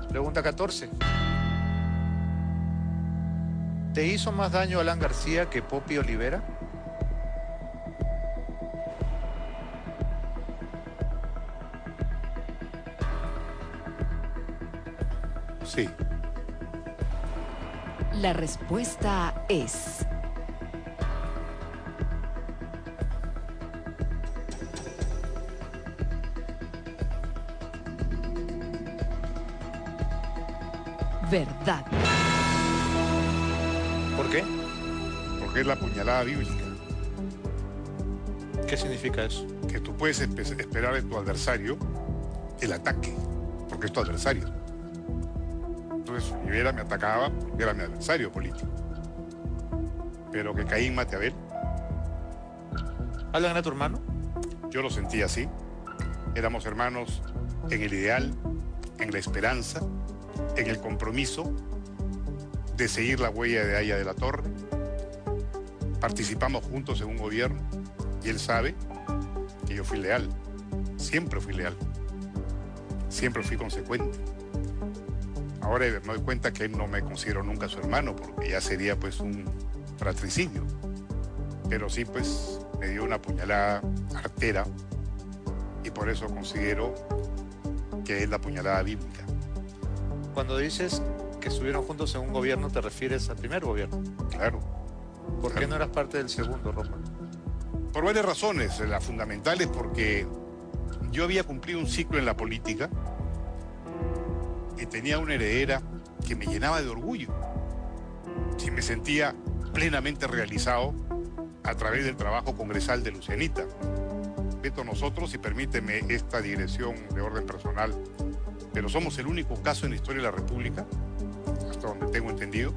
Pregunta 14. ¿Te hizo más daño Alan García que Poppy Olivera? Sí. La respuesta es... verdad. ¿Por qué? Porque es la puñalada bíblica. ¿Qué significa eso? Que tú puedes esperar en tu adversario el ataque, porque es tu adversario. Entonces, Olivera me atacaba porque era mi adversario político. Pero que Caín mate a Abel, ¿Alan era tu hermano? yo lo sentí así. Éramos hermanos en el ideal, en la esperanza, en el compromiso de seguir la huella de Aya de la Torre. Participamos juntos en un gobierno y él sabe que yo fui leal. Siempre fui leal. Siempre fui consecuente. Ahora me doy cuenta que él no me considero nunca su hermano porque ya sería pues un fratricidio. Pero sí pues me dio una puñalada artera y por eso considero que es la puñalada bíblica. Cuando dices que estuvieron juntos en un gobierno, ¿te refieres al primer gobierno? Claro. ¿Por qué no eras parte del segundo, Román? Por varias razones. La fundamental es porque yo había cumplido un ciclo en la política y tenía una heredera que me llenaba de orgullo. Y me sentía plenamente realizado a través del trabajo congresal de Lucianita. Veto nosotros, y permíteme esta digresión de orden personal, pero somos el único caso en la historia de la República, hasta donde tengo entendido,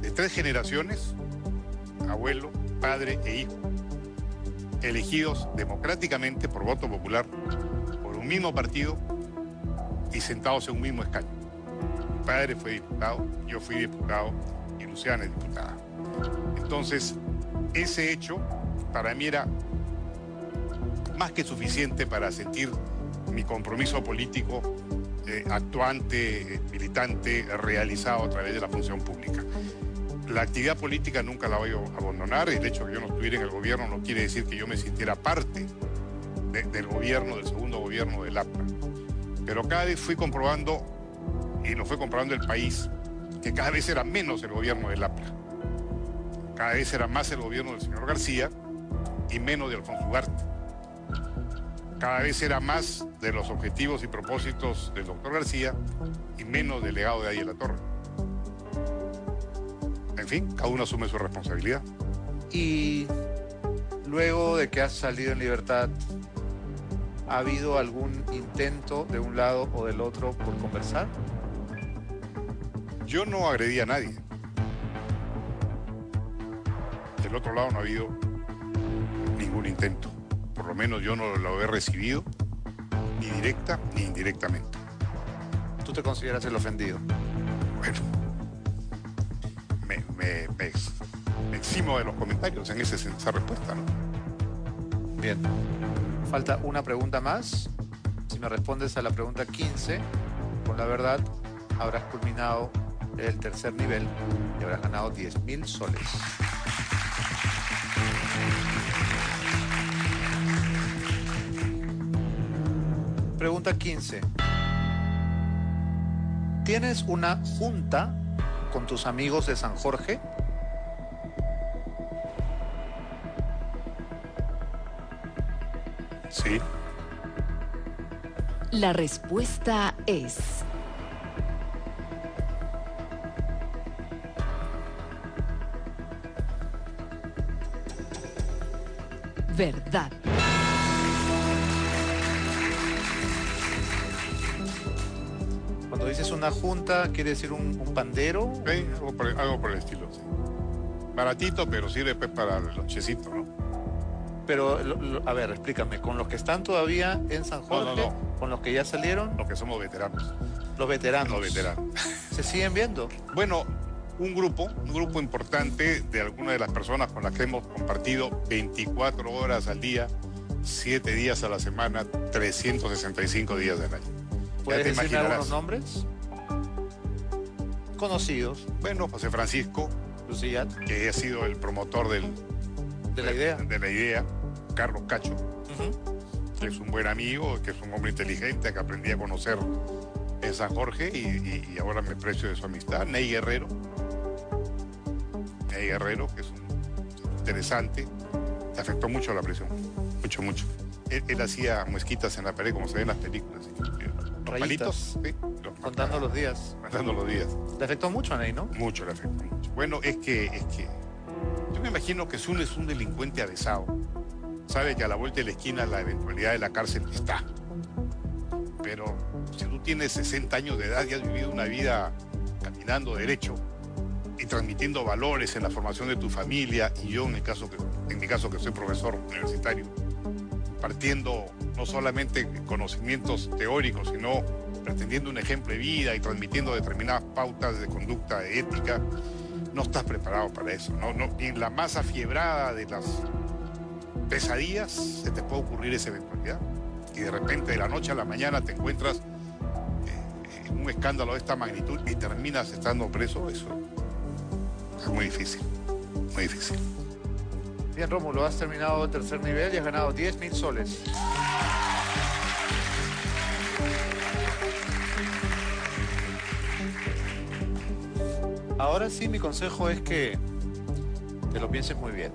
de 3 generaciones, abuelo, padre e hijo, elegidos democráticamente por voto popular, por un mismo partido y sentados en un mismo escaño. Mi padre fue diputado, yo fui diputado y Luciana es diputada. Entonces, ese hecho para mí era más que suficiente para sentir mi compromiso político actuante, militante, realizado a través de la función pública. La actividad política nunca la voy a abandonar. El hecho de que yo no estuviera en el gobierno no quiere decir que yo me sintiera parte del gobierno, del segundo gobierno del APRA. Pero cada vez fui comprobando, y lo fue comprobando el país, que cada vez era menos el gobierno del APRA. Cada vez era más el gobierno del señor García y menos de Alfonso Ugarte. Cada vez era más de los objetivos y propósitos del doctor García y menos del legado de Aya de la Torre. En fin, cada uno asume su responsabilidad. Y luego de que has salido en libertad, ¿ha habido algún intento de un lado o del otro por conversar? Yo no agredí a nadie. Del otro lado no ha habido ningún intento. Por lo menos yo no lo he recibido, ni directa ni indirectamente. ¿Tú te consideras el ofendido? Bueno, me eximo de los comentarios en esa respuesta, ¿no? Bien. Falta una pregunta más. Si me respondes a la pregunta 15, con la verdad, habrás culminado el tercer nivel y habrás ganado 10.000 soles. Pregunta 15. ¿Tienes una junta con tus amigos de San Jorge? Sí. La respuesta es... verdad. Cuando dices una junta, ¿quiere decir un pandero? Sí, algo por el estilo, sí. Baratito, pero sirve pues, para el lonchecito, ¿no? Pero, a ver, explícame, ¿con los que están todavía en San Jorge? No. ¿Con los que ya salieron? Los que somos veteranos. Los veteranos. Los veteranos. ¿Se siguen viendo? Bueno, un grupo importante de algunas de las personas con las que hemos compartido 24 horas al día, 7 días a la semana, 365 días del año. ¿Puedes Ya te decirme imaginarás. algunos nombres? Conocidos. Bueno, José Francisco, Lucía, que ha sido el promotor de la idea. de la idea, Carlos Cacho, Ujú. que es un buen amigo, que es un hombre inteligente, que aprendí a conocer en San Jorge y ahora me precio de su amistad. Ney Guerrero, que es un interesante, te afectó mucho la presión, mucho, mucho. Él hacía muesquitas en la pared, como se ve en las películas. Los Rayitas. palitos, sí, Contando los días. contando los días. Le afectó mucho a Ney, ¿no? Mucho le afectó, mucho. Bueno, es que yo me imagino que si uno es un delincuente avesado, sabe que a la vuelta de la esquina la eventualidad de la cárcel está. Pero si tú tienes 60 años de edad y has vivido una vida caminando derecho y transmitiendo valores en la formación de tu familia, y yo en mi caso que soy profesor universitario, partiendo no solamente conocimientos teóricos, sino pretendiendo un ejemplo de vida y transmitiendo determinadas pautas de conducta, de ética, no estás preparado para eso. No, en la más afiebrada de las pesadillas se te puede ocurrir esa eventualidad. Y de repente, de la noche a la mañana, te encuentras en un escándalo de esta magnitud y terminas estando preso. Eso es muy difícil, muy difícil. Bien, Rómulo, has terminado el tercer nivel y has ganado 10.000 soles. Ahora sí, mi consejo es que te lo pienses muy bien.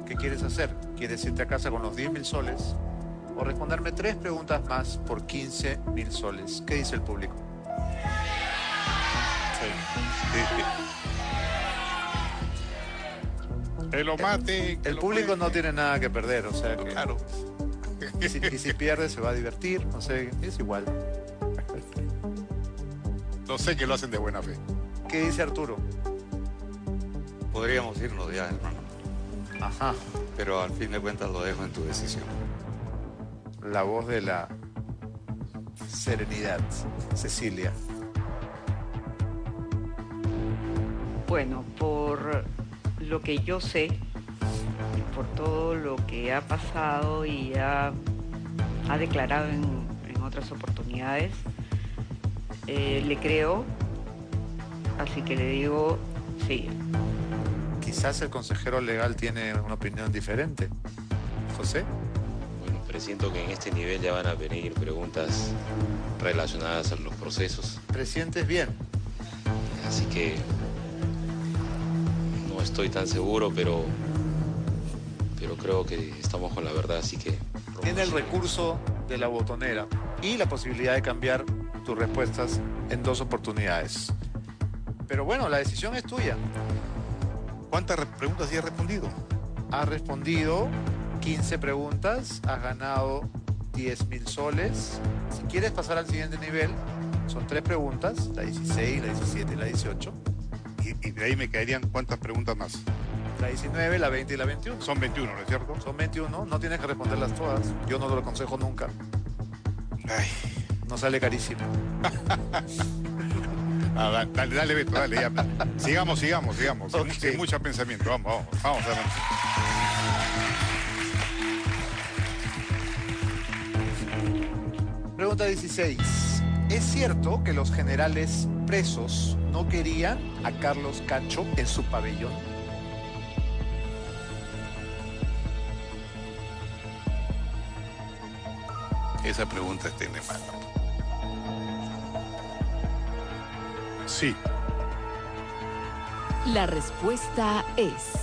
¿Qué quieres hacer? ¿Quieres irte a casa con los 10.000 soles? ¿O responderme 3 preguntas más por 15.000 soles? ¿Qué dice el público? Que lo mate. El público no tiene nada que perder, o sea que... Claro. Y si pierde se va a divertir, no sé, es igual. No sé que lo hacen de buena fe. ¿Qué dice Arturo? Podríamos irnos ya, hermano. Ajá, Pero al fin de cuentas lo dejo en tu decisión. la voz de la serenidad, Cecilia. Bueno, por lo que yo sé, y por todo lo que ha pasado y ha declarado en otras oportunidades, le creo, así que le digo sí. Quizás el consejero legal tiene una opinión diferente. José, Bueno, presiento que en este nivel ya van a venir preguntas relacionadas a los procesos, presientes bien. así que no estoy tan seguro, pero creo que estamos con la verdad, así que... Tiene el recurso de la botonera y la posibilidad de cambiar tus respuestas en 2 oportunidades. Pero bueno, la decisión es tuya. ¿Cuántas preguntas ya has respondido? Has respondido 15 preguntas, has ganado 10.000 soles. Si quieres pasar al siguiente nivel, son 3 preguntas, la 16, la 17 y la 18. Y de ahí me caerían cuántas preguntas más. La 19, la 20 y la 21. Son 21, ¿no es cierto? Son 21, no tienes que responderlas todas. Yo no te lo aconsejo nunca. Ay. No sale carísimo. Dale, Beto, dale, ya. Sigamos. Ok. Sin mucho pensamiento. Vamos adelante. Pregunta 16. ¿Es cierto que los generales presos no querían a Carlos Cacho en su pabellón? Esa pregunta tiene mala. Sí. La respuesta es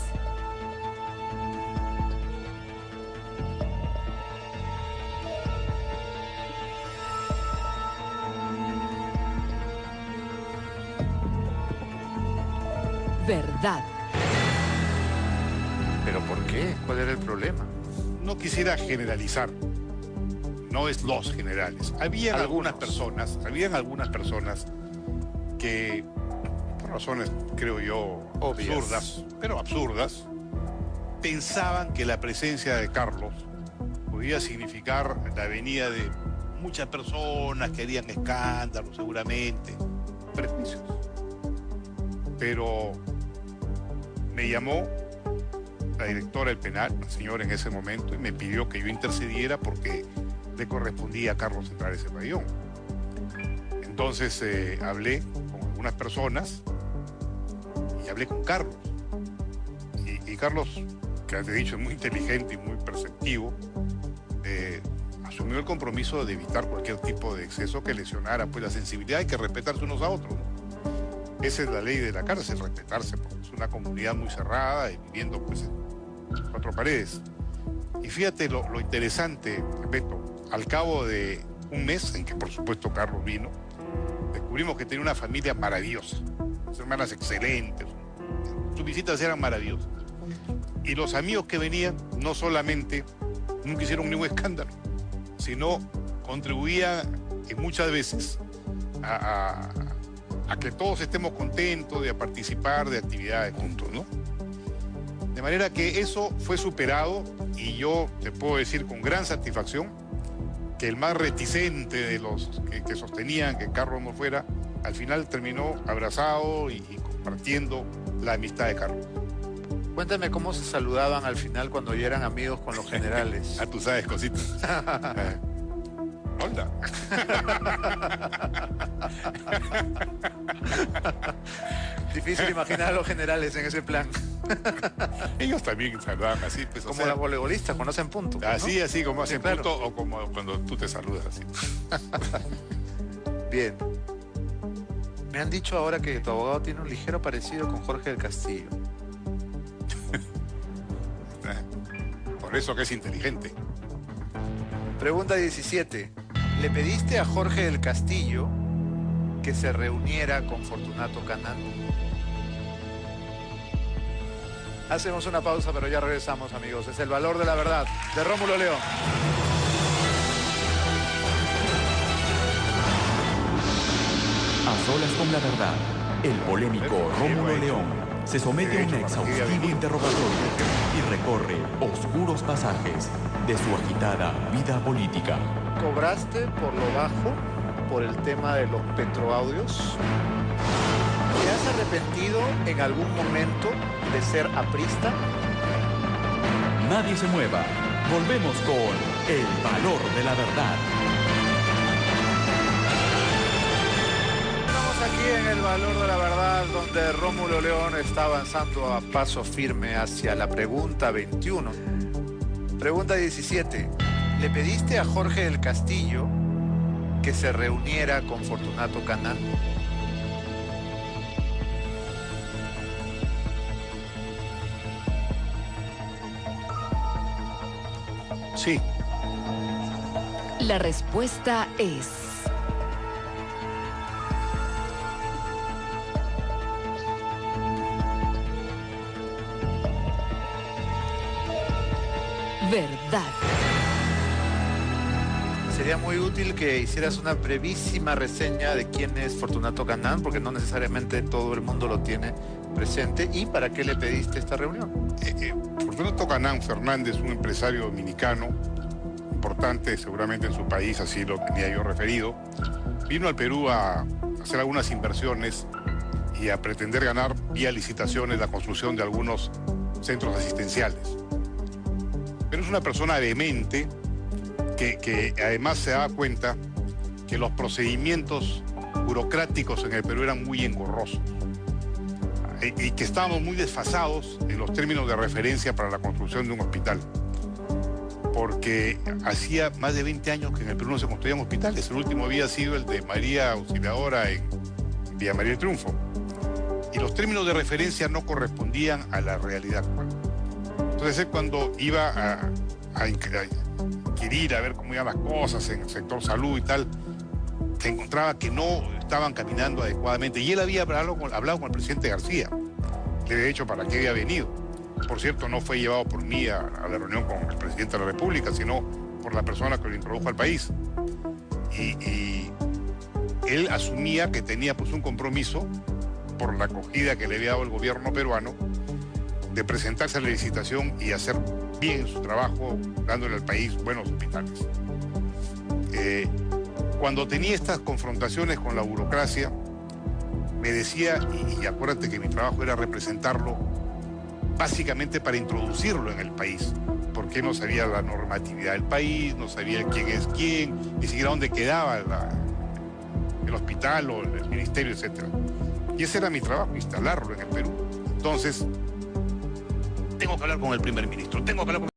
verdad. ¿Pero por qué? ¿Cuál era el problema? No quisiera generalizar. No es los generales. Habían algunas personas que, por razones, creo yo, Obvias. absurdas, pensaban que la presencia de Carlos podía significar la venida de muchas personas que harían escándalos, seguramente, prejuicios. Pero me llamó la directora del penal, la señora en ese momento, y me pidió que yo intercediera porque le correspondía a Carlos entrar a ese pabellón. Entonces hablé con el algunas personas y hablé con Carlos. Y Carlos, que te he dicho es muy inteligente y muy perceptivo, asumió el compromiso de evitar cualquier tipo de exceso que lesionara pues la sensibilidad. Hay que respetarse unos a otros, ¿no? Esa es la ley de la cárcel, respetarse, porque es una comunidad muy cerrada y viviendo pues en 4 paredes. Y fíjate lo interesante, Beto, al cabo de un mes en que por supuesto Carlos vino, descubrimos que tenía una familia maravillosa, sus hermanas excelentes, sus visitas eran maravillosas. Y los amigos que venían no solamente nunca hicieron ningún escándalo, sino contribuían muchas veces a que todos estemos contentos de participar de actividades juntos, ¿no? De manera que eso fue superado y yo te puedo decir con gran satisfacción que el más reticente de los que sostenían que Carlos no fuera, al final terminó abrazado y compartiendo la amistad de Carlos. Cuéntame cómo se saludaban al final cuando ya eran amigos con los generales. Tú sabes cositas. Hola. Difícil imaginar a los generales en ese plan. Ellos también saludaban así. Pues, como los voleibolistas, cuando hacen punto. Pues, así, ¿no? Así como hacen claro. Punto o como cuando tú te saludas así. Bien. Me han dicho ahora que tu abogado tiene un ligero parecido con Jorge del Castillo. Por eso que es inteligente. Pregunta 17. ¿Le pediste a Jorge del Castillo que se reuniera con Fortunato Canán? Hacemos una pausa, pero ya regresamos, amigos. Es El Valor de la Verdad, de Rómulo León. A solas con la verdad, el polémico Rómulo León se somete a un exhaustivo interrogatorio y recorre oscuros pasajes de su agitada vida política. ¿Cobraste por lo bajo por el tema de los petroaudios? ¿Te has arrepentido en algún momento de ser aprista? Nadie se mueva. Volvemos con El Valor de la Verdad. Estamos aquí en El Valor de la Verdad, donde Rómulo León está avanzando a paso firme hacia la pregunta 21. Pregunta 17. ¿Le pediste a Jorge del Castillo que se reuniera con Fortunato Canán? Sí. La respuesta es... verdad. Sería muy útil que hicieras una brevísima reseña de quién es Fortunato Canán, porque no necesariamente todo el mundo lo tiene presente. ¿Y para qué le pediste esta reunión? Fortunato Canán Fernández, un empresario dominicano importante seguramente en su país, así lo tenía yo referido, vino al Perú a hacer algunas inversiones y a pretender ganar vía licitaciones la construcción de algunos centros asistenciales. Pero es una persona vehemente que además se da cuenta que los procedimientos burocráticos en el Perú eran muy engorrosos y que estábamos muy desfasados en los términos de referencia para la construcción de un hospital. Porque hacía más de 20 años que en el Perú no se construían hospitales. El último había sido el de María Auxiliadora en Villa María del Triunfo. Y los términos de referencia no correspondían a la realidad. Entonces él, cuando iba a inquirir, a ver cómo iban las cosas en el sector salud y tal, se encontraba que no estaban caminando adecuadamente. Y él había hablado con el presidente García. Le había dicho para qué había venido. Por cierto, no fue llevado por mí a la reunión con el presidente de la República, sino por la persona que lo introdujo al país. Y él asumía que tenía pues un compromiso por la acogida que le había dado el gobierno peruano de presentarse a la licitación y hacer bien su trabajo, dándole al país buenos hospitales. Cuando tenía estas confrontaciones con la burocracia, me decía, y acuérdate que mi trabajo era representarlo básicamente para introducirlo en el país, porque no sabía la normatividad del país, no sabía quién es quién, ni siquiera dónde quedaba el hospital o el ministerio, etc. Y ese era mi trabajo, instalarlo en el Perú. Entonces, tengo que hablar con el primer ministro, tengo que hablar con